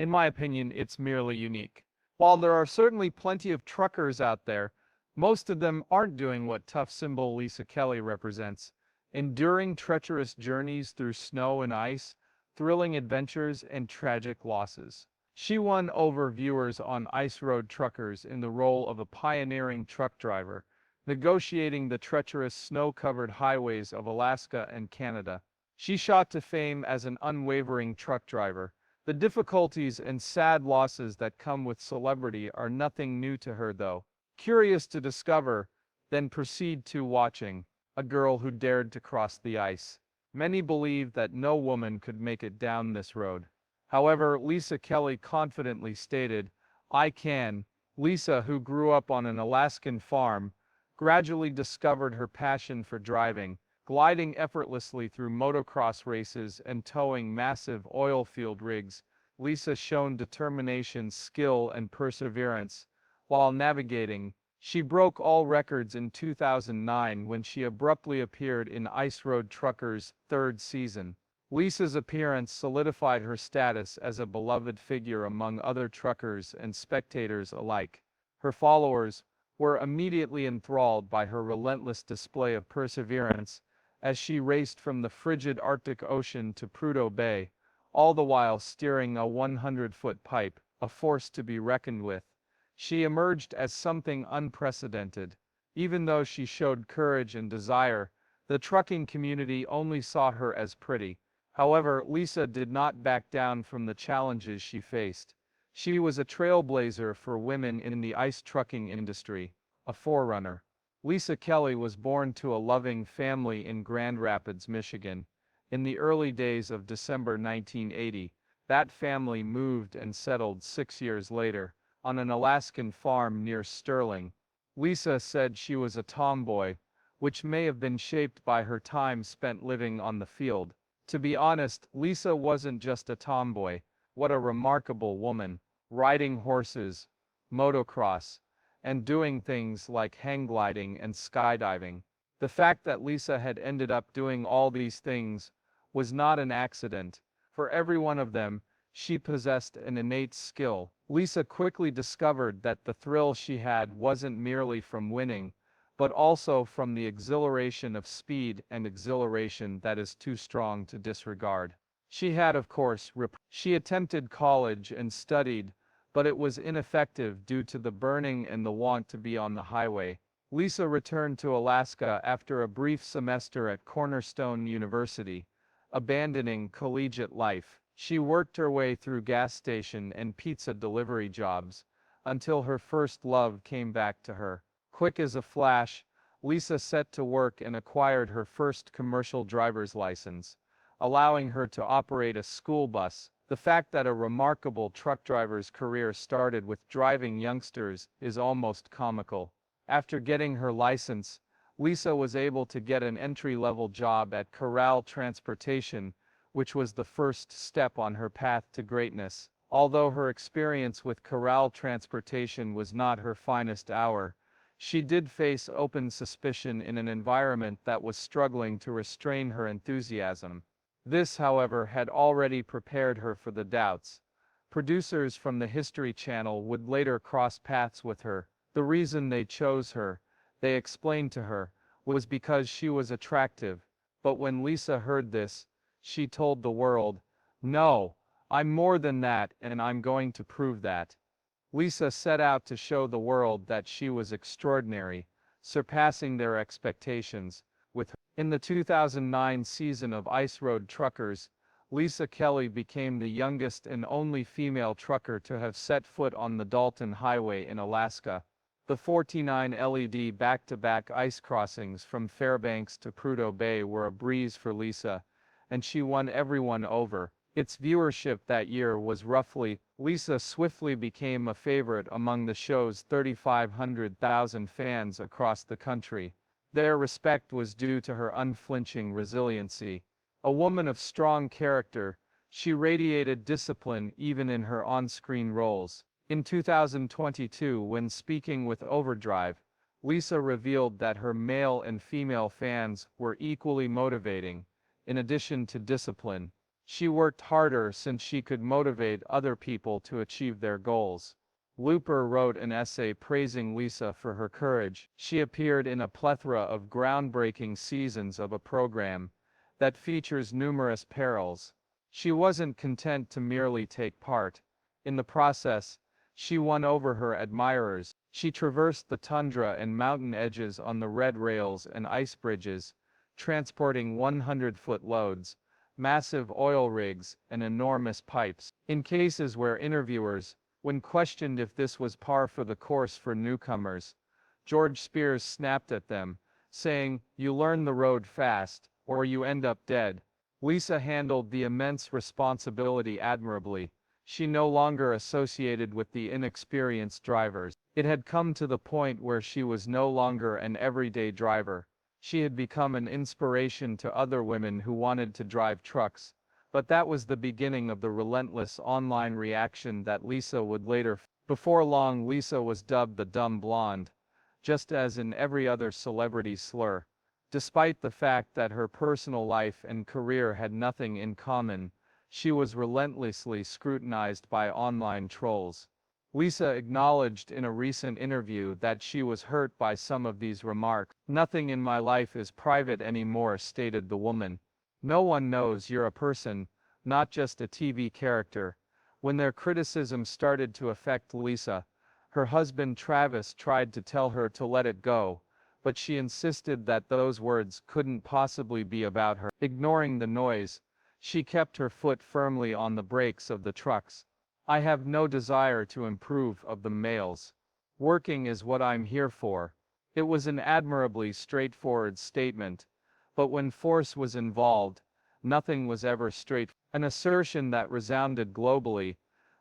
In my opinion, it's merely unique. While there are certainly plenty of truckers out there, most of them aren't doing what tough symbol Lisa Kelly represents. Enduring treacherous journeys through snow and ice, thrilling adventures, and tragic losses. She won over viewers on Ice Road Truckers in the role of a pioneering truck driver, negotiating the treacherous snow-covered highways of Alaska and Canada. She shot to fame as an unwavering truck driver. The difficulties and sad losses that come with celebrity are nothing new to her though. Curious to discover, then proceed to watching, a girl who dared to cross the ice. Many believe that no woman could make it down this road. However, Lisa Kelly confidently stated, "I can." Lisa, who grew up on an Alaskan farm, gradually discovered her passion for driving, gliding effortlessly through motocross races and towing massive oil field rigs. Lisa shone determination, skill, and perseverance while navigating. She broke all records in 2009 when she abruptly appeared in Ice Road Truckers' third season. Lisa's appearance solidified her status as a beloved figure among other truckers and spectators alike. Her followers were immediately enthralled by her relentless display of perseverance as she raced from the frigid Arctic Ocean to Prudhoe Bay, all the while steering a 100-foot pipe, a force to be reckoned with. She emerged as something unprecedented. Even though she showed courage and desire, the trucking community only saw her as pretty. However, Lisa did not back down from the challenges she faced. She was a trailblazer for women in the ice trucking industry, a forerunner. Lisa Kelly was born to a loving family in Grand Rapids, Michigan. In the early days of December 1980, that family moved and settled 6 years later on an Alaskan farm near Sterling. Lisa said she was a tomboy, which may have been shaped by her time spent living on the field. To be honest, Lisa wasn't just a tomboy. What a remarkable woman, riding horses, motocross, and doing things like hang gliding and skydiving. The fact that Lisa had ended up doing all these things was not an accident. For every one of them, she possessed an innate skill. Lisa quickly discovered that the thrill she had wasn't merely from winning, but also from the exhilaration of speed, and exhilaration that is too strong to disregard. She had, of course, she attempted college and studied, but it was ineffective due to the burning and the want to be on the highway. Lisa returned to Alaska after a brief semester at Cornerstone University, abandoning collegiate life. She worked her way through gas station and pizza delivery jobs until her first love came back to her. Quick as a flash, Lisa set to work and acquired her first commercial driver's license, allowing her to operate a school bus. The fact that a remarkable truck driver's career started with driving youngsters is almost comical. After getting her license, Lisa was able to get an entry-level job at Corral Transportation, which was the first step on her path to greatness. Although her experience with Corral Transportation was not her finest hour, she did face open suspicion in an environment that was struggling to restrain her enthusiasm. This, however, had already prepared her for the doubts. Producers from the History Channel would later cross paths with her. The reason they chose her, they explained to her, was because she was attractive. But when Lisa heard this, she told the world, "No, I'm more than that, and I'm going to prove that." Lisa set out to show the world that she was extraordinary, surpassing their expectations. In the 2009 season of Ice Road Truckers, Lisa Kelly became the youngest and only female trucker to have set foot on the Dalton Highway in Alaska. The 49 LED back-to-back ice crossings from Fairbanks to Prudhoe Bay were a breeze for Lisa, and she won everyone over. Its viewership that year was roughly. Lisa swiftly became a favorite among the show's 3,500,000 fans across the country. Their respect was due to her unflinching resiliency. A woman of strong character, she radiated discipline even in her on-screen roles. In 2022, when speaking with Overdrive, Lisa revealed that her male and female fans were equally motivating. In addition to discipline, She worked harder since she could motivate other people to achieve their goals. Looper wrote an essay praising Lisa for her courage. She appeared in a plethora of groundbreaking seasons of a program that features numerous perils. She wasn't content to merely take part. In the process, she won over her admirers. She traversed the tundra and mountain edges on the red rails and ice bridges, transporting 100-foot loads, massive oil rigs, and enormous pipes. In cases where interviewers, when questioned if this was par for the course for newcomers, George Spears snapped at them, saying, "You learn the road fast, or you end up dead." Lisa handled the immense responsibility admirably. She no longer associated with the inexperienced drivers. It had come to the point where she was no longer an everyday driver. She had become an inspiration to other women who wanted to drive trucks. But that was the beginning of the relentless online reaction that Lisa would later. Before long, Lisa was dubbed the dumb blonde, just as in every other celebrity slur. Despite the fact that her personal life and career had nothing in common, she was relentlessly scrutinized by online trolls. Lisa acknowledged in a recent interview that she was hurt by some of these remarks. "Nothing in my life is private anymore," stated the woman. "No one knows you're a person, not just a TV character." When their criticism started to affect Lisa, her husband Travis tried to tell her to let it go, but she insisted that those words couldn't possibly be about her. Ignoring the noise, she kept her foot firmly on the brakes of the trucks. "I have no desire to improve of the males. Working is what I'm here for." It was an admirably straightforward statement, but when force was involved, nothing was ever straight. An assertion that resounded globally,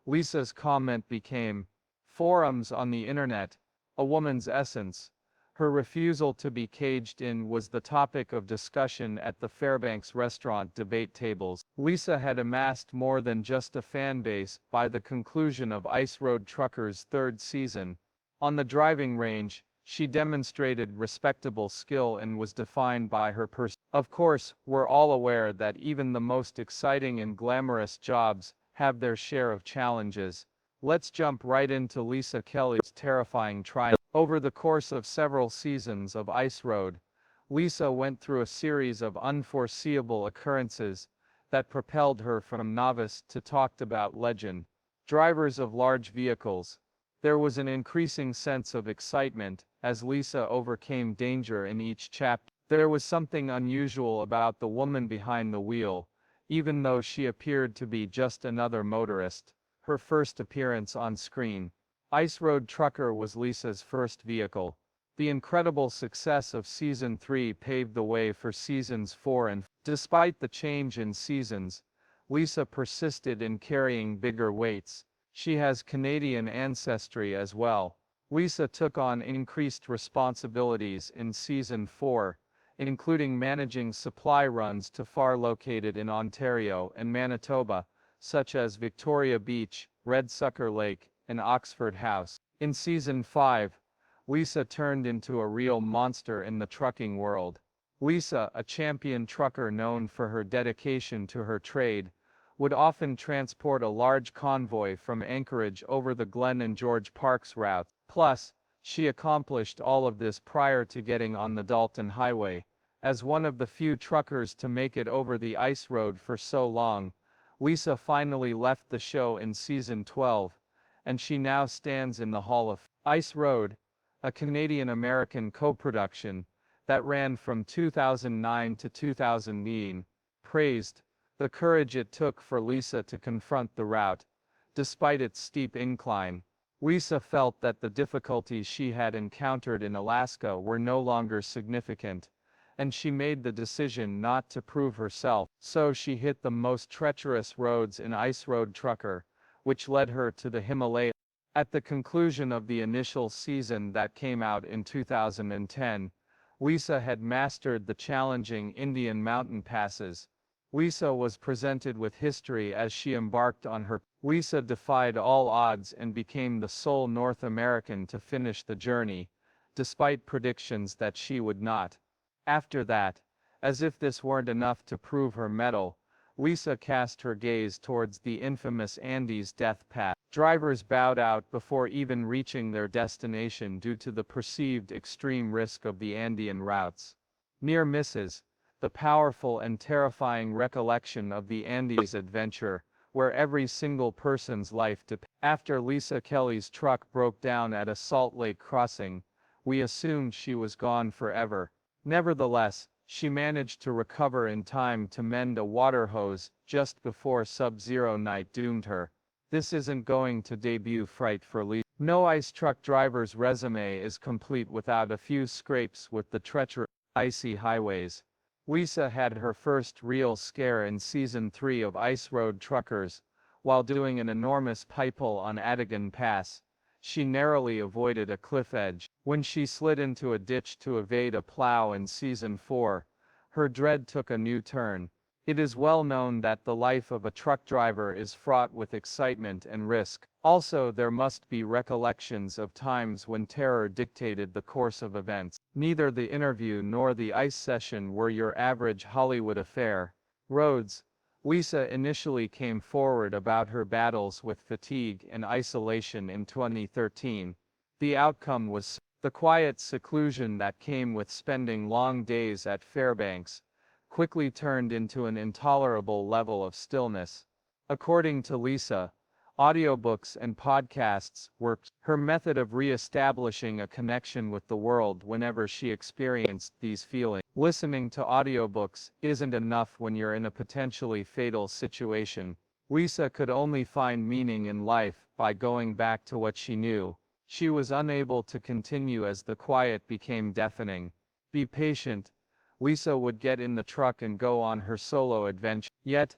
Lisa's comment became, "Forums on the internet, a woman's essence." Her refusal to be caged in was the topic of discussion at the Fairbanks restaurant debate tables. Lisa had amassed more than just a fan base by the conclusion of Ice Road Truckers' third season. On the driving range, she demonstrated respectable skill and was defined by her person. Of course, we're all aware that even the most exciting and glamorous jobs have their share of challenges. Let's jump right into Lisa Kelly's terrifying triumph. Over the course of several seasons of Ice Road, Lisa went through a series of unforeseeable occurrences that propelled her from novice to talked about legend. Drivers of large vehicles. There was an increasing sense of excitement as Lisa overcame danger in each chapter. There was something unusual about the woman behind the wheel, even though she appeared to be just another motorist. Her first appearance on screen. Ice Road Trucker was Lisa's first vehicle. The incredible success of Season 3 paved the way for Seasons 4 and 5. Despite the change in seasons, Lisa persisted in carrying bigger weights. She has Canadian ancestry as well. Lisa took on increased responsibilities in Season 4, including managing supply runs to far located in Ontario and Manitoba, such as Victoria Beach, Red Sucker Lake, and Oxford House. In Season 5, Lisa turned into a real monster in the trucking world. Lisa, a champion trucker known for her dedication to her trade, would often transport a large convoy from Anchorage over the Glen and George Parks route. Plus, she accomplished all of this prior to getting on the Dalton Highway. As one of the few truckers to make it over the ice road for so long, Lisa finally left the show in Season 12, and she now stands in the Hall of Ice Road, a Canadian-American co-production that ran from 2009 to 2009, praised the courage it took for Lisa to confront the route, despite its steep incline. Lisa felt that the difficulties she had encountered in Alaska were no longer significant, and she made the decision not to prove herself. So she hit the most treacherous roads in Ice Road Trucker, which led her to the Himalayas. At the conclusion of the initial season that came out in 2010, Lisa had mastered the challenging Indian mountain passes. Lisa was presented with history as she embarked on her. Lisa defied all odds and became the sole North American to finish the journey, despite predictions that she would not. After that, as if this weren't enough to prove her mettle, Lisa cast her gaze towards the infamous Andes death path. Drivers bowed out before even reaching their destination due to the perceived extreme risk of the Andean routes. Near misses, the powerful and terrifying recollection of the Andes adventure, where every single person's life depended. After Lisa Kelly's truck broke down at a Salt Lake crossing, we assumed she was gone forever. Nevertheless, she managed to recover in time to mend a water hose just before sub-zero night doomed her. This isn't going to debut fright for Lisa. No ice truck driver's resume is complete without a few scrapes with the treacherous, icy highways. Lisa had her first real scare in Season 3 of Ice Road Truckers. While doing an enormous pipe-pull on Adigan Pass, she narrowly avoided a cliff edge. When she slid into a ditch to evade a plow in Season 4, her dread took a new turn. It is well known that the life of a truck driver is fraught with excitement and risk. Also, there must be recollections of times when terror dictated the course of events. Neither the interview nor the ice session were your average Hollywood affair. Rhodes. Lisa initially came forward about her battles with fatigue and isolation in 2013. The outcome was the quiet seclusion that came with spending long days at Fairbanks quickly turned into an intolerable level of stillness. According to Lisa, audiobooks and podcasts worked. Her method of re-establishing a connection with the world whenever she experienced these feelings. Listening to audiobooks isn't enough when you're in a potentially fatal situation. Lisa could only find meaning in life by going back to what she knew. She was unable to continue as the quiet became deafening. Be patient. Lisa would get in the truck and go on her solo adventure. Yet,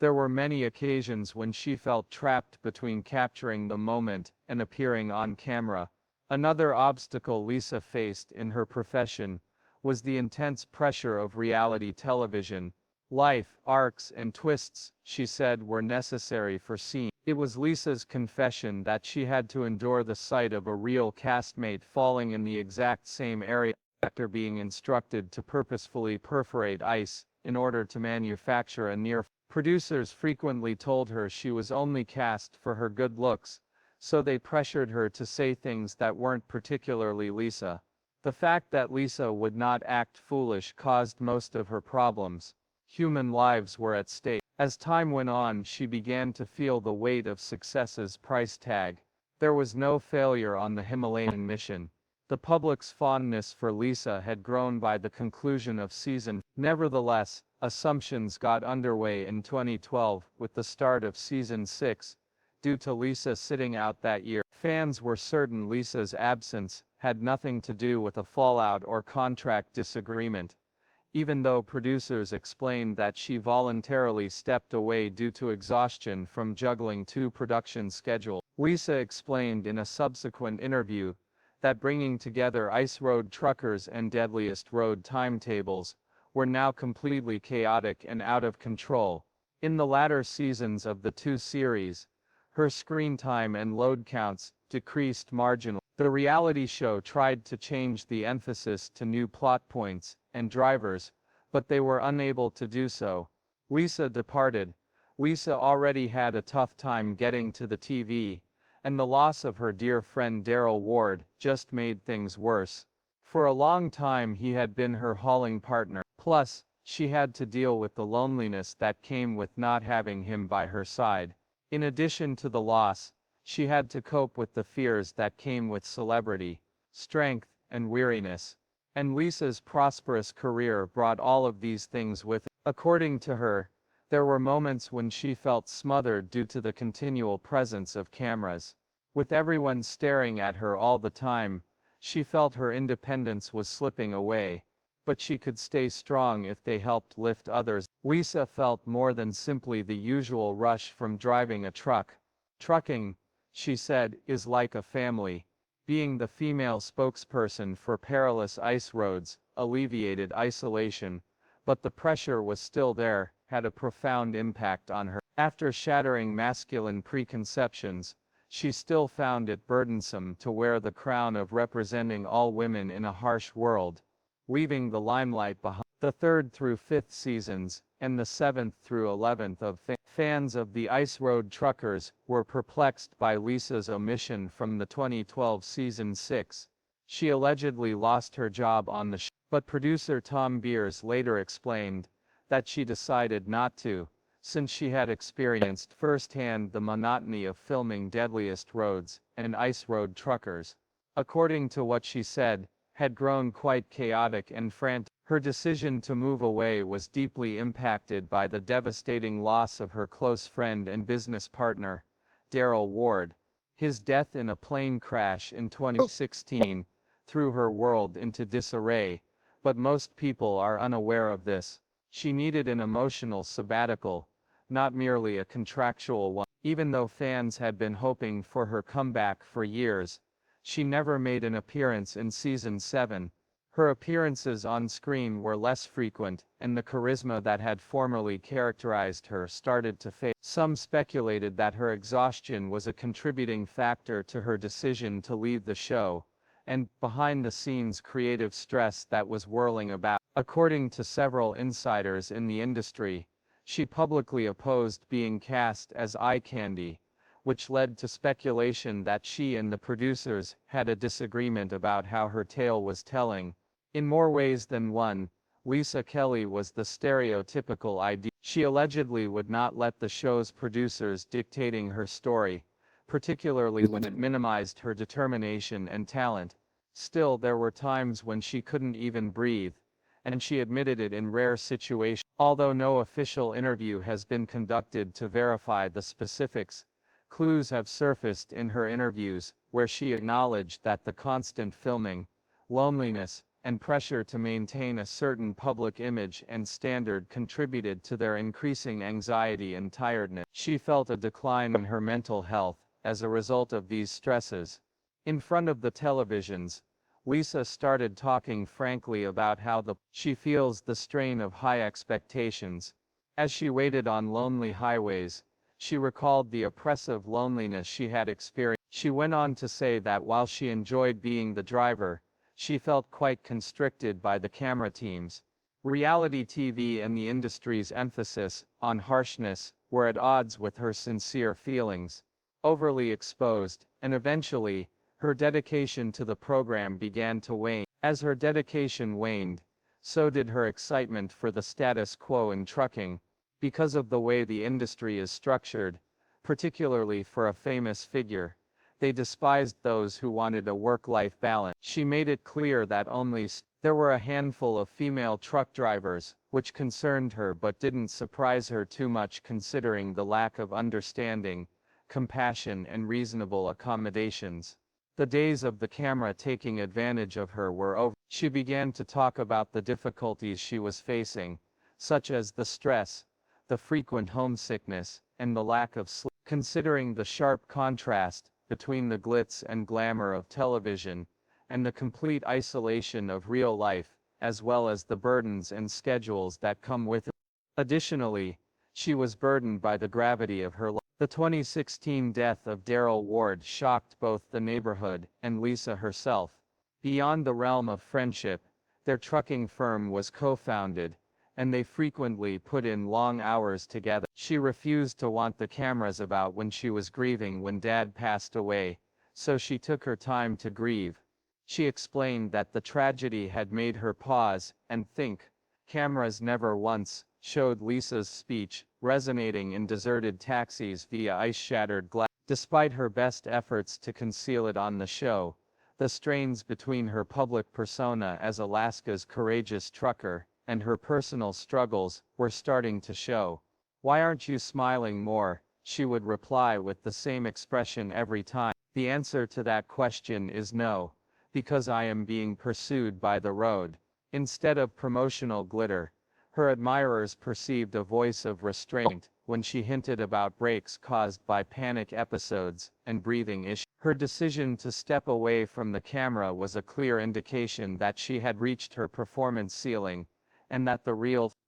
there were many occasions when she felt trapped between capturing the moment and appearing on camera. Another obstacle Lisa faced in her profession was the intense pressure of reality television. Life, arcs and twists, she said, were necessary for scene. It was Lisa's confession that she had to endure the sight of a real castmate falling in the exact same area after being instructed to purposefully perforate ice in order to manufacture a near. Producers frequently told her she was only cast for her good looks, so they pressured her to say things that weren't particularly Lisa. The fact that Lisa would not act foolish caused most of her problems. Human lives were at stake. As time went on, she began to feel the weight of success's price tag. There was no failure on the Himalayan mission. The public's fondness for Lisa had grown by the conclusion of season. Nevertheless, assumptions got underway in 2012 with the start of Season 6. Due to Lisa sitting out that year, fans were certain Lisa's absence had nothing to do with a fallout or contract disagreement, even though producers explained that she voluntarily stepped away due to exhaustion from juggling two production schedules. Lisa explained in a subsequent interview that bringing together Ice Road Truckers and Deadliest Road timetables were now completely chaotic and out of control. In the latter seasons of the two series, her screen time and load counts decreased marginally. The reality show tried to change the emphasis to new plot points and drivers, but they were unable to do so. Lisa departed. Lisa already had a tough time getting to the TV, and the loss of her dear friend Daryl Ward just made things worse. For a long time he had been her hauling partner. Plus, she had to deal with the loneliness that came with not having him by her side. In addition to the loss, she had to cope with the fears that came with celebrity, strength, and weariness. And Lisa's prosperous career brought all of these things with it. According to her, there were moments when she felt smothered due to the continual presence of cameras. With everyone staring at her all the time, she felt her independence was slipping away. But she could stay strong if they helped lift others. Lisa felt more than simply the usual rush from driving a truck. Trucking, she said, is like a family. Being the female spokesperson for perilous ice roads alleviated isolation, but the pressure was still there, had a profound impact on her. After shattering masculine preconceptions, she still found it burdensome to wear the crown of representing all women in a harsh world, leaving the limelight behind. The third through fifth seasons and the 7th through 11th of fans of the Ice Road Truckers were perplexed by Lisa's omission from the 2012 season 6. She allegedly lost her job on the show, but producer Tom Beers later explained that she decided not to, since she had experienced firsthand the monotony of filming Deadliest Roads and Ice Road Truckers. According to what she said, had grown quite chaotic and frantic. Her decision to move away was deeply impacted by the devastating loss of her close friend and business partner, Daryl Ward. His death in a plane crash in 2016 threw her world into disarray, but most people are unaware of this. She needed an emotional sabbatical, not merely a contractual one. Even though fans had been hoping for her comeback for years, she never made an appearance in season 7. Her appearances on screen were less frequent, and the charisma that had formerly characterized her started to fade. Some speculated that her exhaustion was a contributing factor to her decision to leave the show, and behind-the-scenes creative stress that was whirling about. According to several insiders in the industry, she publicly opposed being cast as eye candy, which led to speculation that she and the producers had a disagreement about how her tale was telling. In more ways than one, Lisa Kelly was the stereotypical ideal. She allegedly would not let the show's producers dictating her story, particularly when it minimized her determination and talent. Still, there were times when she couldn't even breathe, and she admitted it in rare situations. Although no official interview has been conducted to verify the specifics, clues have surfaced in her interviews, where she acknowledged that the constant filming, loneliness, and pressure to maintain a certain public image and standard contributed to their increasing anxiety and tiredness. She felt a decline in her mental health as a result of these stresses. In front of the televisions, Lisa started talking frankly about how she feels the strain of high expectations. As she waited on lonely highways, she recalled the oppressive loneliness she had experienced. She went on to say that while she enjoyed being the driver, she felt quite constricted by the camera teams. Reality TV and the industry's emphasis on harshness were at odds with her sincere feelings. Overly exposed, and eventually, her dedication to the program began to wane. As her dedication waned, so did her excitement for the status quo in trucking. Because of the way the industry is structured, particularly for a famous figure, they despised those who wanted a work-life balance. She made it clear that there were a handful of female truck drivers, which concerned her but didn't surprise her too much considering the lack of understanding, compassion and reasonable accommodations. The days of the camera taking advantage of her were over. She began to talk about the difficulties she was facing, such as the stress, the frequent homesickness, and the lack of sleep. Considering the sharp contrast between the glitz and glamour of television, and the complete isolation of real life, as well as the burdens and schedules that come with it. Additionally, she was burdened by the gravity of her life. The 2016 death of Daryl Ward shocked both the neighborhood and Lisa herself. Beyond the realm of friendship, their trucking firm was co-founded, and they frequently put in long hours together. She refused to want the cameras about when she was grieving when Dad passed away, so she took her time to grieve. She explained that the tragedy had made her pause and think. Cameras never once showed Lisa's speech resonating in deserted taxis via ice-shattered glass. Despite her best efforts to conceal it on the show, the strains between her public persona as Alaska's courageous trucker and her personal struggles were starting to show. "Why aren't you smiling more?" she would reply with the same expression every time. The answer to that question is no, because I am being pursued by the road. Instead of promotional glitter, her admirers perceived a voice of restraint when she hinted about breaks caused by panic episodes and breathing issues. Her decision to step away from the camera was a clear indication that she had reached her performance ceiling, and that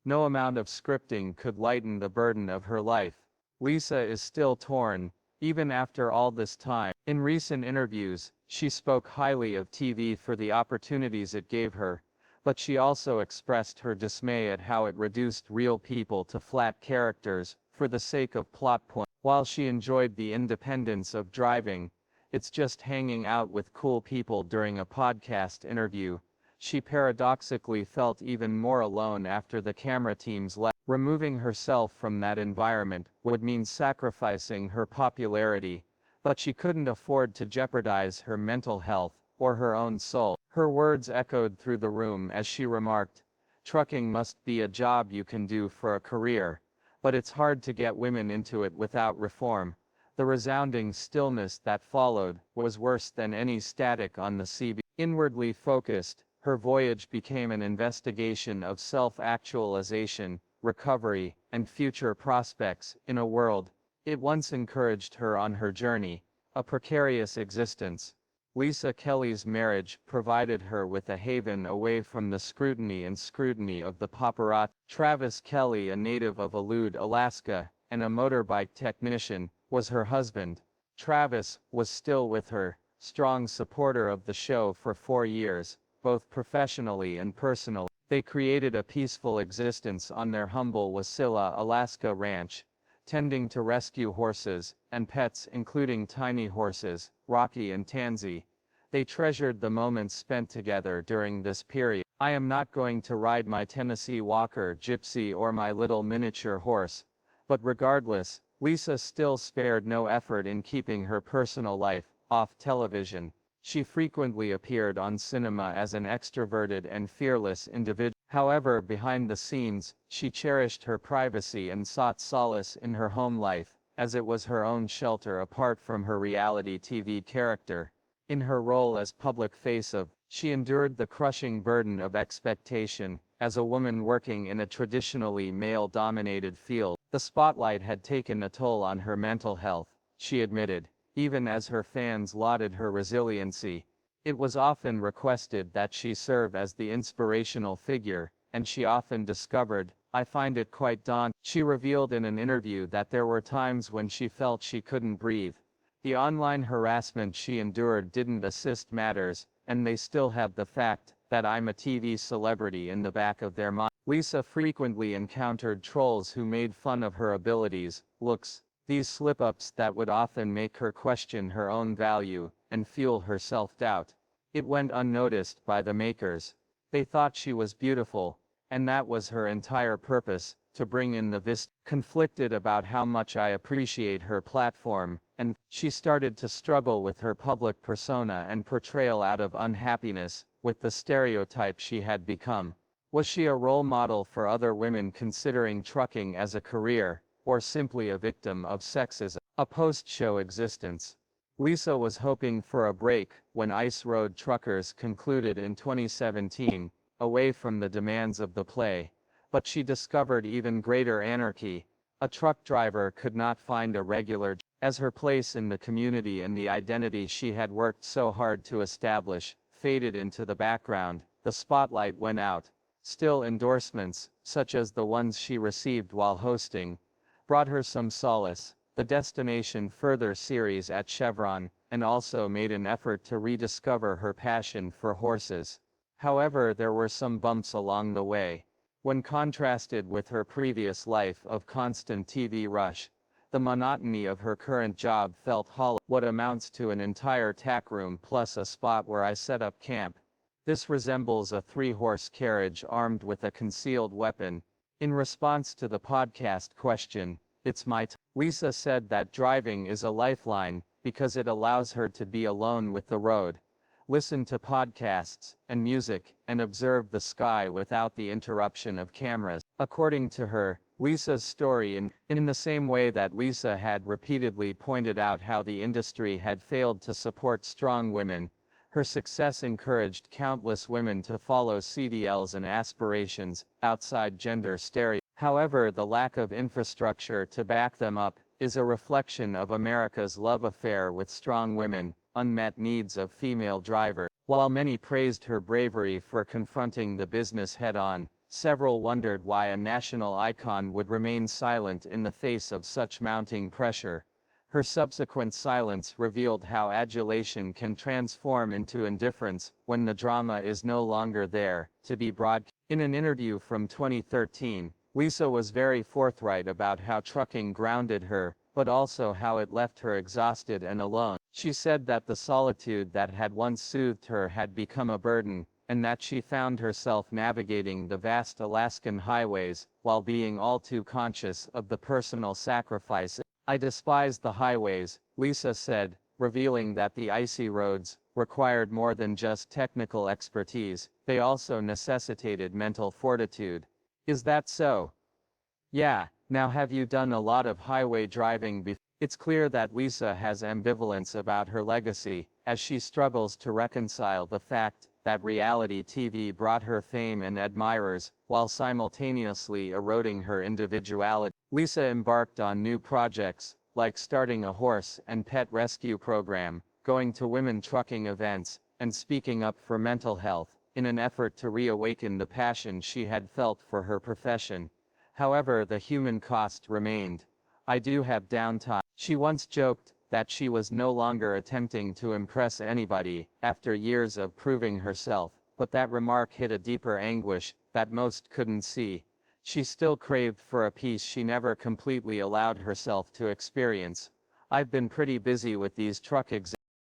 no amount of scripting could lighten the burden of her life. Lisa is still torn, even after all this time. In recent interviews, she spoke highly of TV for the opportunities it gave her, but she also expressed her dismay at how it reduced real people to flat characters for the sake of plot points. While she enjoyed the independence of driving, it's just hanging out with cool people during a podcast interview. She paradoxically felt even more alone after the camera teams left. Removing herself from that environment would mean sacrificing her popularity, but she couldn't afford to jeopardize her mental health or her own soul. Her words echoed through the room as she remarked, "Trucking must be a job you can do for a career, but it's hard to get women into it without reform." The resounding stillness that followed was worse than any static on the CB. Inwardly focused, her voyage became an investigation of self-actualization, recovery, and future prospects in a world it once encouraged her on her journey, a precarious existence. Lisa Kelly's marriage provided her with a haven away from the scrutiny of the paparazzi. Travis Kelly, a native of Aleut, Alaska, and a motorbike technician, was her husband. Travis was still with her, strong supporter of the show for 4 years, both professionally and personally. They created a peaceful existence on their humble Wasilla, Alaska ranch, tending to rescue horses and pets including tiny horses, Rocky and Tansy. They treasured the moments spent together during this period. "I am not going to ride my Tennessee Walker, Gypsy, or my little miniature horse." But regardless, Lisa still spared no effort in keeping her personal life off television. She frequently appeared on cinema as an extroverted and fearless individual. However, behind the scenes, she cherished her privacy and sought solace in her home life, as it was her own shelter apart from her reality TV character. In her role as public face of, she endured the crushing burden of expectation. As a woman working in a traditionally male-dominated field, the spotlight had taken a toll on her mental health, she admitted. Even as her fans lauded her resiliency, it was often requested that she serve as the inspirational figure, and she often discovered, "I find it quite daunting." She revealed in an interview that there were times when she felt she couldn't breathe. The online harassment she endured didn't assist matters, and they still have the fact that "I'm a TV celebrity" in the back of their mind. Lisa frequently encountered trolls who made fun of her abilities, looks, these slip-ups that would often make her question her own value and fuel her self-doubt. It went unnoticed by the makers. They thought she was beautiful, and that was her entire purpose, to bring in the vista. Conflicted about how much I appreciate her platform, and she started to struggle with her public persona and portrayal out of unhappiness with the stereotype she had become. Was she a role model for other women considering trucking as a career, or simply a victim of sexism? A post-show existence. Lisa was hoping for a break when Ice Road Truckers concluded in 2017, away from the demands of the play, but she discovered even greater anarchy. A truck driver could not find a regular job, as her place in the community and the identity she had worked so hard to establish faded into the background. The spotlight went out. Still, endorsements, such as the ones she received while hosting, brought her some solace. The Destination Further series at Chevron, and also made an effort to rediscover her passion for horses. However, there were some bumps along the way. When contrasted with her previous life of constant TV rush, the monotony of her current job felt hollow. "What amounts to an entire tack room plus a spot where I set up camp. This resembles a 3-horse carriage armed with a concealed weapon." In response to the podcast question, "It's my time," Lisa said that driving is a lifeline because it allows her to be alone with the road, listen to podcasts and music, and observe the sky without the interruption of cameras. According to her, Lisa's story, in the same way that Lisa had repeatedly pointed out how the industry had failed to support strong women, her success encouraged countless women to follow CDLs and aspirations outside gender stereotypes. However, the lack of infrastructure to back them up is a reflection of America's love affair with strong women, unmet needs of female drivers. While many praised her bravery for confronting the business head-on, several wondered why a national icon would remain silent in the face of such mounting pressure. Her subsequent silence revealed how adulation can transform into indifference when the drama is no longer there to be broadcast. In an interview from 2013, Lisa was very forthright about how trucking grounded her, but also how it left her exhausted and alone. She said that the solitude that had once soothed her had become a burden, and that she found herself navigating the vast Alaskan highways while being all too conscious of the personal sacrifice. I despise the highways, Lisa said, revealing that the icy roads required more than just technical expertise, they also necessitated mental fortitude. Is that so? Yeah, now have you done a lot of highway driving before? It's clear that Lisa has ambivalence about her legacy, as she struggles to reconcile the fact that reality TV brought her fame and admirers, while simultaneously eroding her individuality. Lisa embarked on new projects, like starting a horse and pet rescue program, going to women trucking events, and speaking up for mental health, in an effort to reawaken the passion she had felt for her profession. However, the human cost remained. I do have downtime. She once joked that she was no longer attempting to impress anybody after years of proving herself, but that remark hit a deeper anguish that most couldn't see. She still craved for a peace she never completely allowed herself to experience. I've been pretty busy with these truck exams.